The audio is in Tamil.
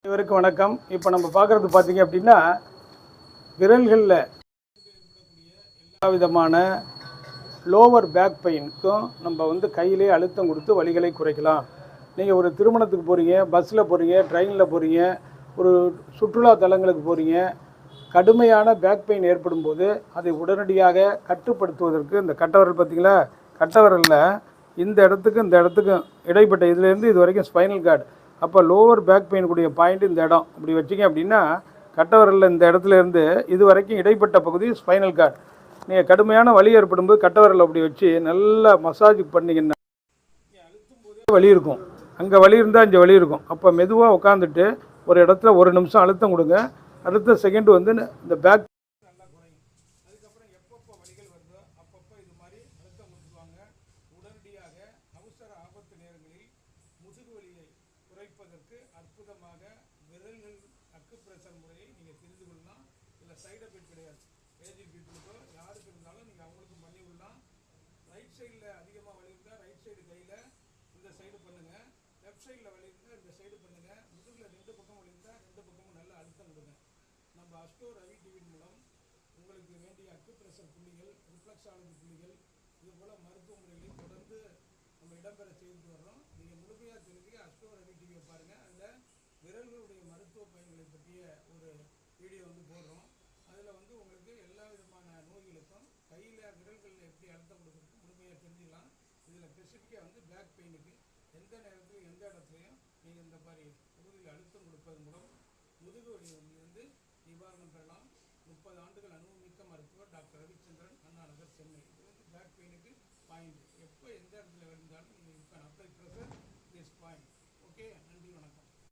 இவருக்கு வணக்கம். இப்போ நம்ம பார்க்குறது பார்த்தீங்க அப்படின்னா விரல்களில் எல்லா விதமான லோவர் பேக் பெயினுக்கும் நம்ம கையிலே அழுத்தம் கொடுத்து வலிகளை குறைக்கலாம். நீங்கள் ஒரு திருமணத்துக்கு போகிறீங்க, பஸ்ஸில் போகிறீங்க, ட்ரெயினில் போகிறீங்க, ஒரு சுற்றுலா தலங்களுக்கு போகிறீங்க, கடுமையான பேக் பெயின் ஏற்படும் போது அதை உடனடியாக கட்டுப்படுத்துவதற்கு இந்த கட்டவரல் பார்த்திங்களா, கட்டவரலில் இந்த இடத்துக்கும் இடைப்பட்ட இதுலேருந்து இது வரைக்கும் ஸ்பைனல் கார்டு. அப்போ லோவர் பேக் பெயின் கூடிய பாயிண்ட் இந்த இடம் இப்படி வச்சிங்க அப்படின்னா கட்டவரலில் இந்த இடத்துலேருந்து இது வரைக்கும் இடைப்பட்ட பகுதி ஸ்பைனல் கார்டு. நீங்கள் கடுமையான வலி ஏற்படும்போது கட்டவரல் அப்படி வச்சு நல்லா மசாஜ் பண்ணிங்கன்னா அழுத்தும் போதே வலி இருக்கும். அங்கே வலி இருந்தால் இங்கே வலி இருக்கும். அப்போ மெதுவாக உட்காந்துட்டு ஒரு இடத்துல 1 நிமிஷம் அழுத்தம் கொடுங்க. அடுத்த செகண்ட் இந்த பேக் நல்லா குறையும். அதுக்கப்புறம் எப்பப்போ வலிகள் வருதோ அப்பப்போ இது மாதிரி அழுத்தம் கொடுத்துருவாங்க. உடனடியாக அவசர ஆபத்து நேரங்களில் முதுகு வலியை குறைப்பதற்கு அற்புதமாக விரல்கள் அக்குப்ரெஷர் முறையை நீங்கள் தெரிந்து கொள்ளலாம். இதில் சைடு எஃபெக்ட் கிடையாது. ஏஜ் பீப்புளுக்கோ யாருக்கு இருந்தாலும் நீங்கள் அவங்களுக்கும் பண்ணி விடலாம். ரைட் சைடில் அதிகமாக வலி இருந்தால் ரைட் சைடு கையில் இந்த சைடு பண்ணுங்கள். லெஃப்ட் சைடில் வலி இருந்தால் இந்த சைடு பண்ணுங்கள். முதுகில் 2 பக்கம் வலி இருந்தால் 2 பக்கமும் நல்லா அழுத்தம் கொடுங்க. நம்ம அஸ்டோ ரவி டிவியின் மூலம் உங்களுக்கு வேண்டிய அக்குப்ரெஷர் புள்ளிகள், ரிஃப்ளெக்ஸாலஜி புள்ளிகள், இது போல் மருத்துவ முறைகளை தொடர்ந்து நம்ம இடம்பெற செய்துட்டு வர்றோம். நீங்கள் முழுமையாக தெரிஞ்சுக்க அஸ்டோ ரவி டிவியை பாருங்கள். அதில் விரல்களுடைய மருத்துவ பயன்களை பற்றிய ஒரு வீடியோ போடுறோம். அதில் உங்களுக்கு எல்லா விதமான நோய்களுக்கும் கையில் விரல்களில் எப்படி அழுத்தம் கொடுக்குறது முழுமையாக தெரிஞ்சுக்கலாம். இதில் ஸ்பெசிஃபிக்காக பேக் பெயினுக்கு எந்த நேரத்துலையும் எந்த இடத்துலையும் நீங்கள் இந்த மாதிரி பகுதியில் அழுத்தம் கொடுப்பதன் மூலம் முதுகு வலியிலிருந்து நிவாரணம் பெறலாம். 30 ஆண்டுகள் அனுபவமிக்க மருத்துவர் டாக்டர் ரவிச்சந்திரன், அண்ணா நகர், சென்னை. இது பேக் பெயினுக்கு பாயிண்ட். எப்போ எந்த இடத்துல இருந்தாலும்